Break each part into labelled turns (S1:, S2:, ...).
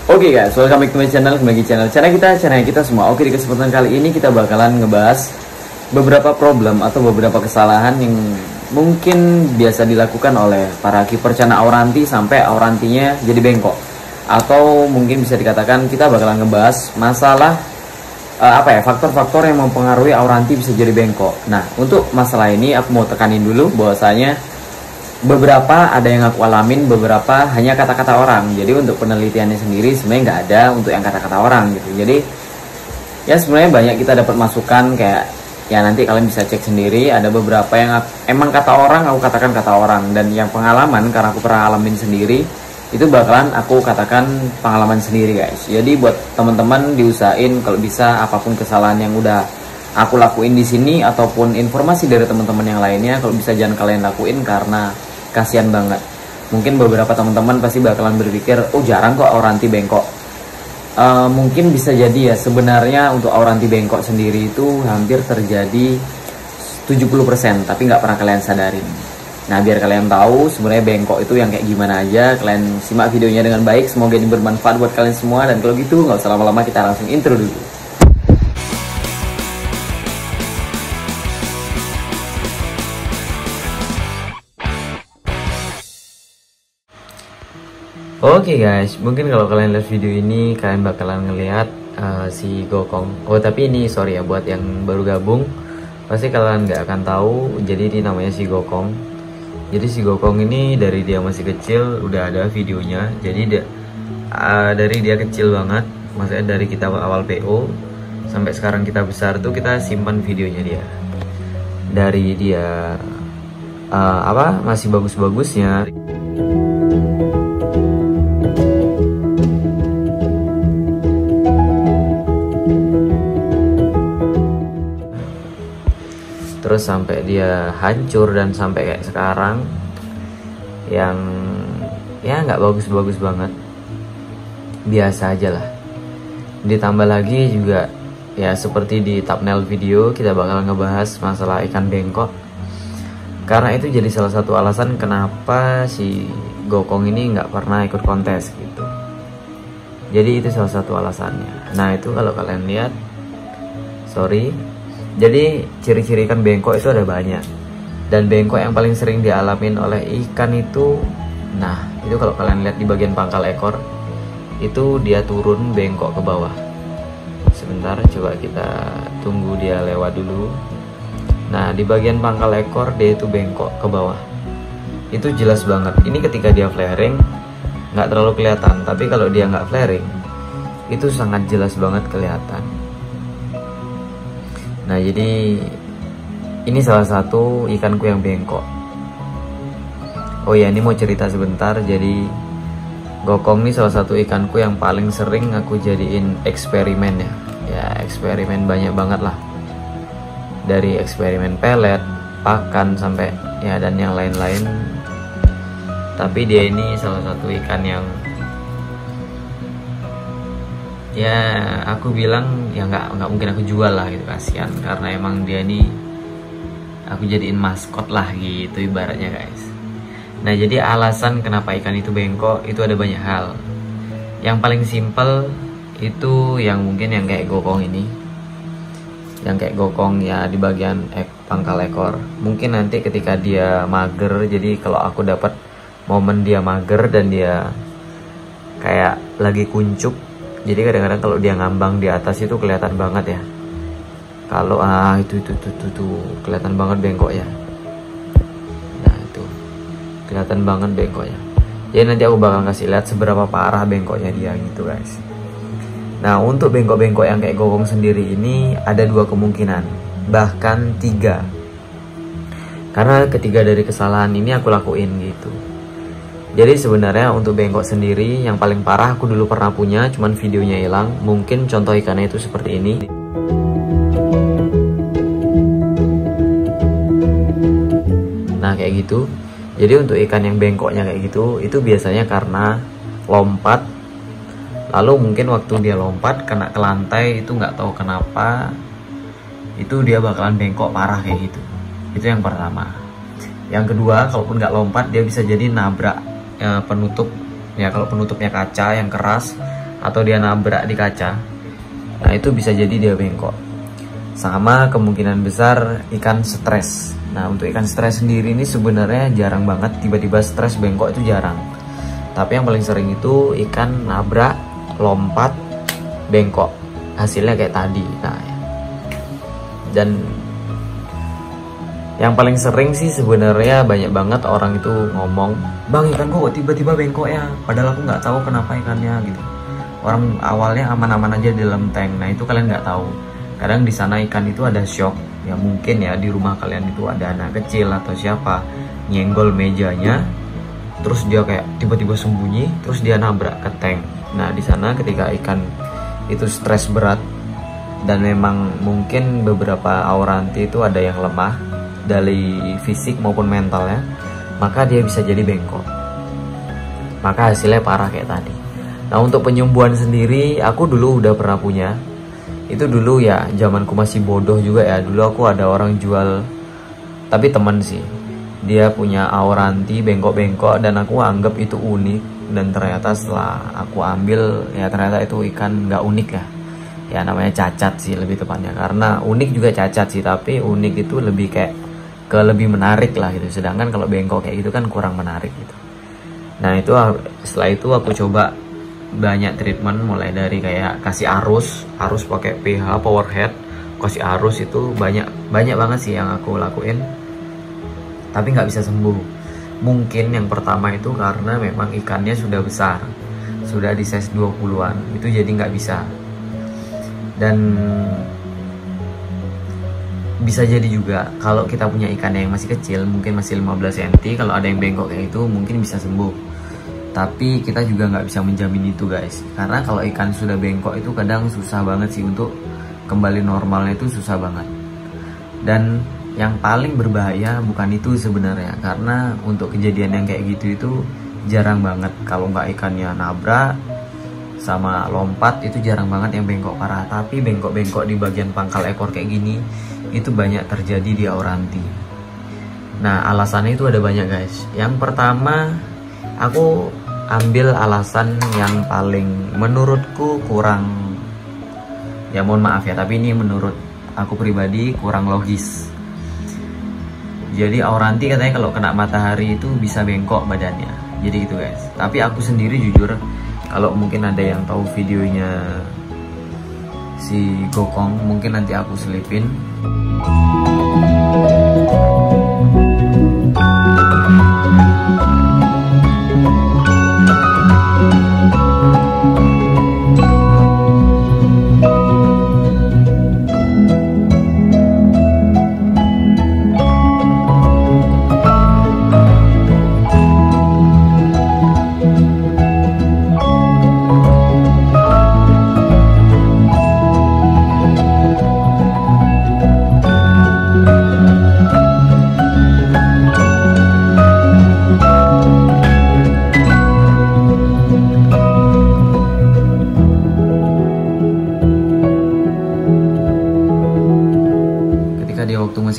S1: Oke guys, welcome back to my channel, kembali channel kita semua. Oke, di kesempatan kali ini kita bakalan ngebahas beberapa problem atau beberapa kesalahan yang mungkin biasa dilakukan oleh para kiper Cana Auranti sampai Aurantinya jadi bengkok. Atau mungkin bisa dikatakan kita bakalan ngebahas masalah faktor-faktor yang mempengaruhi Auranti bisa jadi bengkok. Nah, untuk masalah ini aku mau tekanin dulu bahwasanya beberapa ada yang aku alamin, beberapa hanya kata-kata orang. Jadi untuk penelitiannya sendiri sebenarnya nggak ada untuk yang kata-kata orang gitu. Jadi ya sebenarnya banyak kita dapat masukan kayak ya nanti kalian bisa cek sendiri. Ada beberapa yang emang kata orang aku katakan kata orang, dan yang pengalaman karena aku pernah alamin sendiri itu bakalan aku katakan pengalaman sendiri guys. Jadi buat teman-teman diusahain kalau bisa apapun kesalahan yang udah aku lakuin di sini ataupun informasi dari teman-teman yang lainnya, kalau bisa jangan kalian lakuin karena kasihan banget. Mungkin beberapa teman-teman pasti bakalan berpikir, oh jarang kok Auranti bengkok. Mungkin bisa jadi ya, sebenarnya untuk Auranti bengkok sendiri itu hampir terjadi 70%, tapi nggak pernah kalian sadarin. Nah, biar kalian tahu sebenarnya bengkok itu yang kayak gimana aja, kalian simak videonya dengan baik. Semoga ini bermanfaat buat kalian semua. Dan kalau gitu nggak usah lama-lama, kita langsung intro dulu. Oke guys, mungkin kalau kalian lihat video ini kalian bakalan ngelihat si Gokong. Oh tapi ini sorry ya, buat yang baru gabung pasti kalian nggak akan tahu. Jadi ini namanya si Gokong. Jadi si Gokong ini dari dia masih kecil udah ada videonya. Jadi dari dia kecil banget, maksudnya dari kita awal PO sampai sekarang kita besar tuh kita simpan videonya dia. Dari dia masih bagus-bagusnya. Terus sampai dia hancur dan sampai kayak sekarang yang ya nggak bagus-bagus banget, biasa aja lah. Ditambah lagi juga ya seperti di thumbnail video kita bakal ngebahas masalah ikan bengkok, karena itu jadi salah satu alasan kenapa si Gokong ini nggak pernah ikut kontes gitu. Jadi itu salah satu alasannya. Nah itu kalau kalian lihat, sorry. Jadi ciri-ciri ikan bengkok itu ada banyak, dan bengkok yang paling sering dialamin oleh ikan itu, nah itu kalau kalian lihat di bagian pangkal ekor itu dia turun bengkok ke bawah. Sebentar, coba kita tunggu dia lewat dulu. Nah di bagian pangkal ekor dia itu bengkok ke bawah, itu jelas banget. Ini ketika dia flaring nggak terlalu kelihatan, tapi kalau dia nggak flaring itu sangat jelas banget kelihatan. Nah jadi ini salah satu ikanku yang bengkok. Oh ya, ini mau cerita sebentar. Jadi Gokong ini salah satu ikanku yang paling sering aku jadiin eksperimen ya. Ya eksperimen banyak banget lah. Dari eksperimen pelet, pakan sampai ya dan yang lain-lain. Tapi dia ini salah satu ikan yang ya aku bilang ya nggak mungkin aku jual lah gitu, kasihan, karena emang dia ini aku jadiin maskot lah gitu ibaratnya guys. Nah jadi alasan kenapa ikan itu bengkok itu ada banyak hal. Yang paling simpel itu yang mungkin yang kayak Gokong ini, yang kayak Gokong ya di bagian pangkal ekor. Mungkin nanti ketika dia mager, jadi kalau aku dapat momen dia mager dan dia kayak lagi kuncup, jadi kadang-kadang kalau dia ngambang di atas itu kelihatan banget ya. Kalau itu kelihatan banget bengkoknya. Nah itu kelihatan banget bengkoknya. Jadi nanti aku bakal kasih lihat seberapa parah bengkoknya dia gitu guys. Nah untuk bengkok-bengkok yang kayak Gokong sendiri ini ada dua kemungkinan, bahkan tiga. Karena ketiga dari kesalahan ini aku lakuin gitu. Jadi sebenarnya untuk bengkok sendiri yang paling parah aku dulu pernah punya, cuman videonya hilang. Mungkin contoh ikannya itu seperti ini. Nah kayak gitu. Jadi untuk ikan yang bengkoknya kayak gitu, itu biasanya karena lompat. Lalu mungkin waktu dia lompat kena ke lantai, itu nggak tahu kenapa, itu dia bakalan bengkok parah kayak gitu. Itu yang pertama. Yang kedua, kalaupun nggak lompat dia bisa jadi nabrak penutup ya. Kalau penutupnya kaca yang keras atau dia nabrak di kaca, nah itu bisa jadi dia bengkok. Sama kemungkinan besar ikan stres. Nah untuk ikan stres sendiri ini sebenarnya jarang banget tiba-tiba stres bengkok, itu jarang. Tapi yang paling sering itu ikan nabrak, lompat, bengkok, hasilnya kayak tadi. Nah, dan yang paling sering sih sebenarnya banyak banget orang itu ngomong, "Bang, ikan kok tiba-tiba bengkok ya, padahal aku nggak tahu kenapa ikannya," gitu. Orang awalnya aman-aman aja di dalam tank. Nah itu kalian nggak tahu, kadang di sana ikan itu ada shock. Ya mungkin ya di rumah kalian itu ada anak kecil atau siapa nyenggol mejanya, terus dia kayak tiba-tiba sembunyi, terus dia nabrak ke tank. Nah di sana ketika ikan itu stres berat dan memang mungkin beberapa auranti itu ada yang lemah dari fisik maupun mentalnya, maka dia bisa jadi bengkok. Maka hasilnya parah kayak tadi. Nah untuk penyembuhan sendiri, aku dulu udah pernah punya. Itu dulu ya zamanku masih bodoh juga ya. Dulu aku ada orang jual, tapi temen sih, dia punya auranti bengkok-bengkok dan aku anggap itu unik. Dan ternyata setelah aku ambil, ya ternyata itu ikan nggak unik ya. Ya namanya cacat sih lebih tepatnya. Karena unik juga cacat sih, tapi unik itu lebih kayak ke lebih menarik lah gitu. Sedangkan kalau bengkok kayak gitu kan kurang menarik gitu. Nah itu setelah itu aku coba banyak treatment, mulai dari kayak kasih arus pakai pH power head, kasih arus, itu banyak banget sih yang aku lakuin, tapi nggak bisa sembuh. Mungkin yang pertama itu karena memang ikannya sudah besar, sudah di size 20-an, itu jadi nggak bisa. Dan bisa jadi juga kalau kita punya ikan yang masih kecil, mungkin masih 15 cm, kalau ada yang bengkok kayak itu mungkin bisa sembuh. Tapi kita juga nggak bisa menjamin itu guys, karena kalau ikan sudah bengkok itu kadang susah banget sih untuk kembali normalnya, itu susah banget. Dan yang paling berbahaya bukan itu sebenarnya, karena untuk kejadian yang kayak gitu itu jarang banget. Kalau nggak ikannya nabrak sama lompat, itu jarang banget yang bengkok parah. Tapi bengkok-bengkok di bagian pangkal ekor kayak gini itu banyak terjadi di auranti. Nah alasannya itu ada banyak guys. Yang pertama, aku ambil alasan yang paling menurutku kurang, ya mohon maaf ya, tapi ini menurut aku pribadi kurang logis. Jadi auranti katanya kalau kena matahari itu bisa bengkok badannya, jadi gitu guys. Tapi aku sendiri jujur, kalau mungkin ada yang tahu videonya si Gokong, mungkin nanti aku selipin.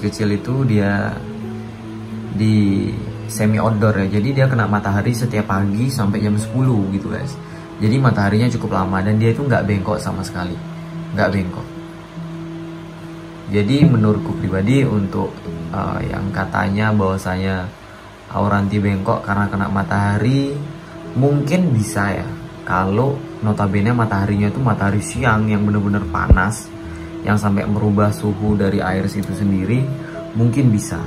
S1: Kecil itu dia di semi outdoor ya, jadi dia kena matahari setiap pagi sampai jam 10 gitu guys. Jadi mataharinya cukup lama dan dia itu nggak bengkok sama sekali, nggak bengkok. Jadi menurutku pribadi untuk yang katanya bahwasanya auranti bengkok karena kena matahari, mungkin bisa ya kalau notabene mataharinya itu matahari siang yang bener-bener panas, yang sampai merubah suhu dari air situ sendiri, mungkin bisa.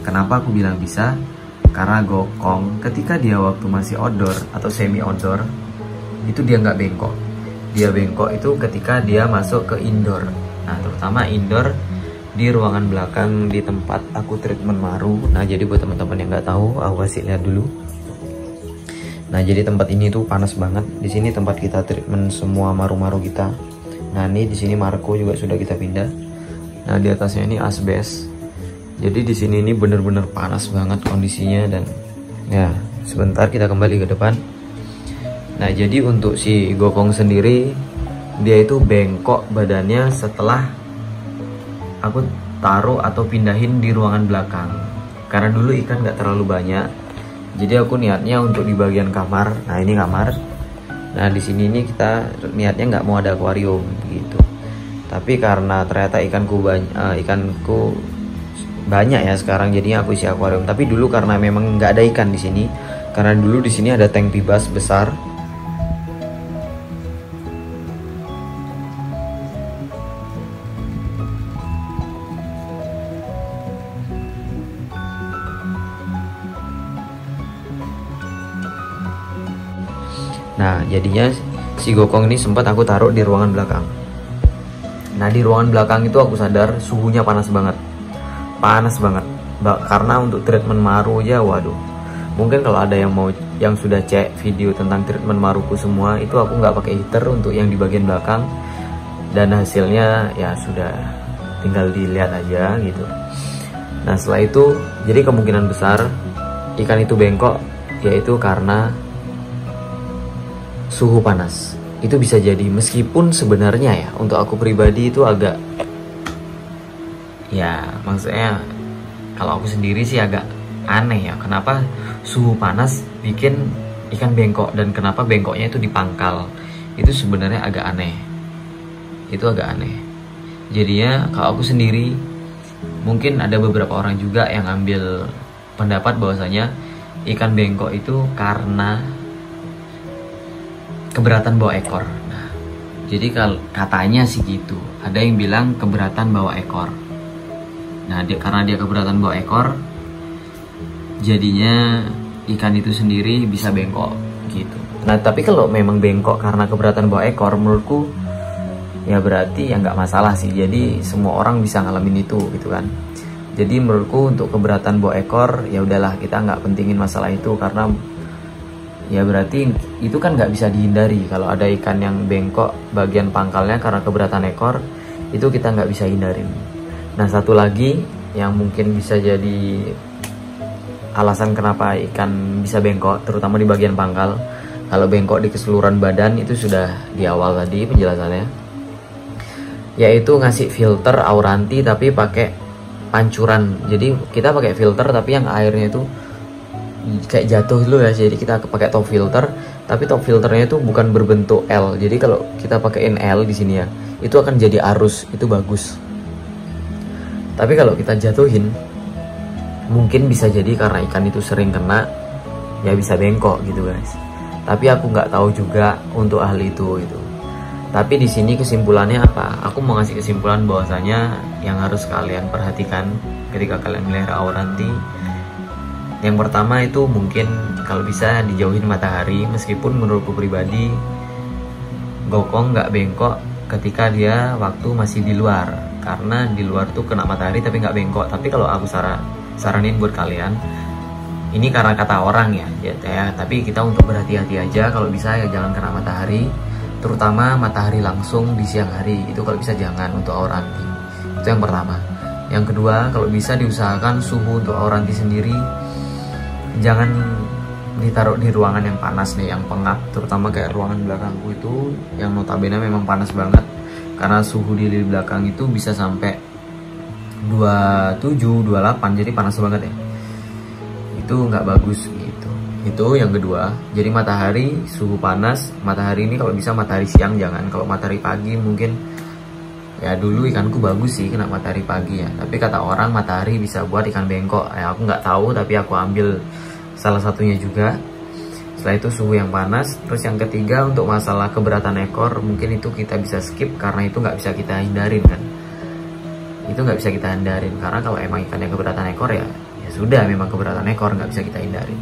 S1: Kenapa aku bilang bisa? Karena Gokong ketika dia waktu masih outdoor atau semi outdoor itu dia nggak bengkok. Dia bengkok itu ketika dia masuk ke indoor. Nah terutama indoor di ruangan belakang di tempat aku treatment maru. Nah jadi buat teman-teman yang nggak tahu, aku kasih lihat dulu. Nah jadi tempat ini tuh panas banget. Di sini tempat kita treatment semua maru-maru kita. Nah ini di sini Marco juga sudah kita pindah. Nah di atasnya ini asbes. Jadi di sini ini bener-bener panas banget kondisinya. Dan ya sebentar kita kembali ke depan. Nah jadi untuk si Gokong sendiri, dia itu bengkok badannya setelah aku taruh atau pindahin di ruangan belakang. Karena dulu ikan gak terlalu banyak, jadi aku niatnya untuk di bagian kamar. Nah ini kamar. Nah di sini nih kita niatnya nggak mau ada akuarium gitu, tapi karena ternyata ikanku banyak ya sekarang, jadinya aku isi akuarium. Tapi dulu karena memang nggak ada ikan di sini, karena dulu di sini ada tank bibas besar. Nah jadinya si gokong ini sempat aku taruh di ruangan belakang. Nah di ruangan belakang itu aku sadar suhunya panas banget, karena untuk treatment maru aja, waduh. Mungkin kalau ada yang sudah cek video tentang treatment maruku semua, itu aku nggak pakai heater untuk yang di bagian belakang, dan hasilnya ya sudah tinggal dilihat aja gitu. Nah setelah itu, jadi kemungkinan besar ikan itu bengkok yaitu karena suhu panas. Itu bisa jadi, meskipun sebenarnya ya untuk aku pribadi itu agak, ya maksudnya kalau aku sendiri sih agak aneh ya, kenapa suhu panas bikin ikan bengkok, dan kenapa bengkoknya itu di pangkal. Itu sebenarnya agak aneh, itu agak aneh. Jadinya kalau aku sendiri, mungkin ada beberapa orang juga yang ambil pendapat bahwasanya ikan bengkok itu karena keberatan bawa ekor. Nah, jadi kalau katanya sih gitu, ada yang bilang keberatan bawa ekor. Nah, karena dia keberatan bawa ekor, jadinya ikan itu sendiri bisa bengkok gitu. Nah, tapi kalau memang bengkok karena keberatan bawa ekor, menurutku ya berarti ya nggak masalah sih. Jadi semua orang bisa ngalamin itu gitu kan. Jadi menurutku untuk keberatan bawa ekor, ya udahlah, kita nggak pentingin masalah itu, karena ya berarti itu kan nggak bisa dihindari. Kalau ada ikan yang bengkok bagian pangkalnya karena keberatan ekor, itu kita nggak bisa hindarin. Nah satu lagi yang mungkin bisa jadi alasan kenapa ikan bisa bengkok, terutama di bagian pangkal. Kalau bengkok di keseluruhan badan itu sudah di awal tadi penjelasannya, yaitu ngasih filter Auranti tapi pakai pancuran. Jadi kita pakai filter tapi yang airnya itu kayak jatuh dulu ya, jadi kita pakai top filter, tapi top filternya itu bukan berbentuk L. Jadi kalau kita pakaiin L di sini ya, itu akan jadi arus, itu bagus. Tapi kalau kita jatuhin, mungkin bisa jadi karena ikan itu sering kena, ya bisa bengkok gitu guys. Tapi aku nggak tahu juga untuk ahli itu gitu. Tapi di sini kesimpulannya apa? Aku mau ngasih kesimpulan bahwasanya yang harus kalian perhatikan ketika kalian melihara Auranti, yang pertama itu mungkin kalau bisa dijauhin matahari. Meskipun menurutku pribadi gokong nggak bengkok ketika dia waktu masih di luar, karena di luar tuh kena matahari tapi nggak bengkok. Tapi kalau aku saranin buat kalian, ini karena kata orang ya, tapi kita untuk berhati-hati aja. Kalau bisa ya jangan kena matahari, terutama matahari langsung di siang hari. Itu kalau bisa jangan untuk Auranti. Itu yang pertama. Yang kedua, kalau bisa diusahakan suhu untuk Auranti sendiri jangan ditaruh di ruangan yang panas nih, yang pengap, terutama kayak ruangan belakangku itu yang notabene memang panas banget, karena suhu di belakang itu bisa sampai 27, 28, jadi panas banget ya. Itu nggak bagus gitu. Itu yang kedua. Jadi matahari, suhu panas, matahari ini kalau bisa matahari siang jangan. Kalau matahari pagi mungkin ya, dulu ikanku bagus sih kena matahari pagi ya, tapi kata orang matahari bisa buat ikan bengkok ya. Aku nggak tahu, tapi aku ambil salah satunya juga. Setelah itu suhu yang panas. Terus yang ketiga untuk masalah keberatan ekor, mungkin itu kita bisa skip karena itu nggak bisa kita hindarin kan. Itu nggak bisa kita hindarin, karena kalau emang ikannya keberatan ekor ya sudah, memang keberatan ekor, nggak bisa kita hindarin.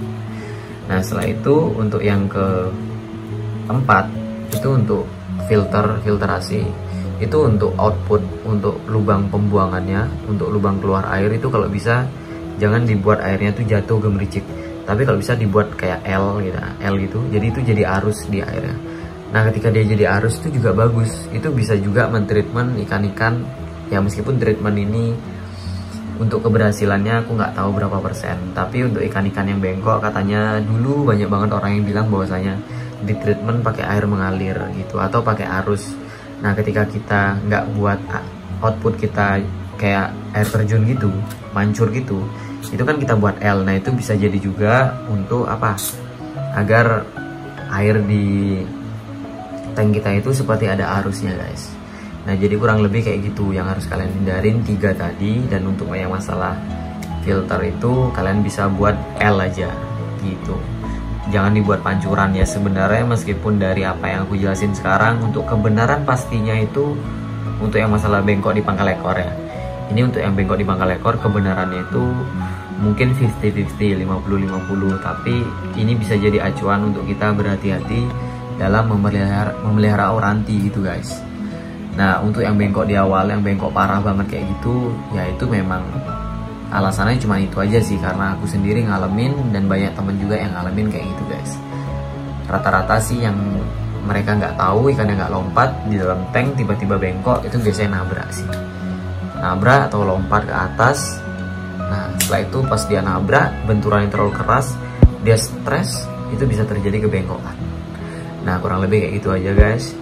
S1: Nah setelah itu untuk yang keempat itu untuk filterasi. Itu untuk output, untuk lubang pembuangannya, untuk lubang keluar air itu kalau bisa jangan dibuat airnya tuh jatuh gemericik, tapi kalau bisa dibuat kayak L gitu, jadi itu jadi arus di airnya. Nah ketika dia jadi arus itu juga bagus, itu bisa juga mentreatment ikan-ikan ya. Meskipun treatment ini untuk keberhasilannya aku nggak tahu berapa persen, tapi untuk ikan-ikan yang bengkok katanya dulu banyak banget orang yang bilang bahwasanya di treatment pakai air mengalir gitu atau pakai arus. Nah ketika kita nggak buat output kita kayak air terjun gitu, mancur gitu, itu kan kita buat L. Nah itu bisa jadi juga untuk apa, agar air di tank kita itu seperti ada arusnya guys. Nah jadi kurang lebih kayak gitu yang harus kalian hindarin 3 tadi. Dan untuk yang masalah filter itu kalian bisa buat L aja gitu, jangan dibuat pancuran ya. Sebenarnya meskipun dari apa yang aku jelasin sekarang, untuk kebenaran pastinya itu untuk yang masalah bengkok di pangkal ekor ya, ini untuk yang bengkok di pangkal ekor kebenarannya itu mungkin 50-50, 50-50, tapi ini bisa jadi acuan untuk kita berhati-hati dalam memelihara oranti gitu guys. Nah untuk yang bengkok di awal, yang bengkok parah banget kayak gitu, ya itu memang alasannya cuma itu aja sih, karena aku sendiri ngalamin dan banyak temen juga yang ngalamin kayak gitu guys. Rata-rata sih yang mereka nggak tahu ikannya nggak lompat di dalam tank tiba-tiba bengkok, itu biasanya nabrak sih, nabrak atau lompat ke atas. Nah setelah itu pas dia nabrak, benturannya terlalu keras, dia stres, itu bisa terjadi kebengkokan. Nah kurang lebih kayak gitu aja guys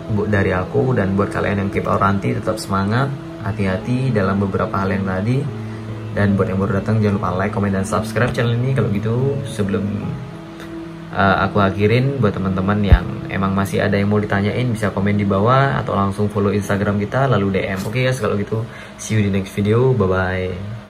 S1: dari aku. Dan buat kalian yang keep oranti, tetap semangat, hati-hati dalam beberapa hal yang tadi. Dan buat yang baru datang jangan lupa like, comment, dan subscribe channel ini. Kalau gitu sebelum aku akhirin, buat teman-teman yang emang masih ada yang mau ditanyain, bisa komen di bawah atau langsung follow Instagram kita lalu DM. Oke guys, kalau gitu see you di next video, bye bye.